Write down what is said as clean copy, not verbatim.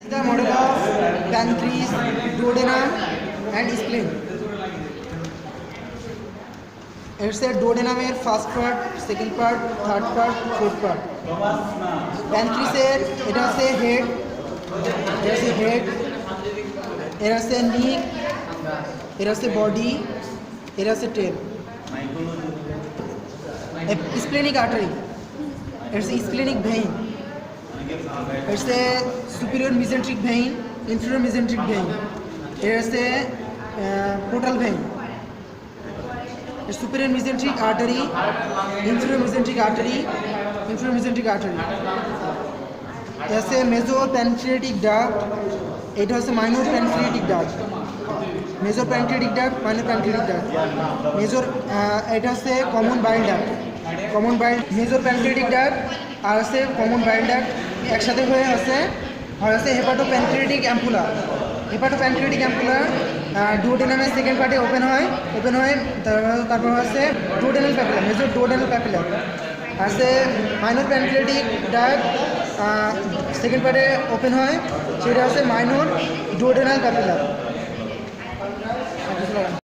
The model of pancreas, duodenum, and spleen. It's a duodenum first part, second part, third part, fourth part. Pancreas it has a head, it has a neck, it has a body, it has a tail. A splenic artery, it's a splenic vein. It's a superior mesenteric vein, inferior mesenteric vein. It's a portal vein. A superior mesenteric artery, inferior mesenteric artery, inferior mesenteric artery. There's a mesopancreatic duct. It has a minor pancreatic duct. Mesopancreatic duct, minor pancreatic duct. It has a common bile duct. Common bile, mesopancreatic duct আর আছে common বাইল duct একসাথে হয়ে আছে হেপাটোপ্যানক্রিয়াটিক ampulla. হেপাটোপ্যানক্রিয়াটিক ampulla ডুওডেনামের second পার্টে open হয় তারপর আছে duodenal papilla, major duodenal papilla. আছে minor pancreatic duct second পার্টে ওপেন হয়, সেটা হচ্ছে মাইনর ডুওডেনাল প্যাপিলা।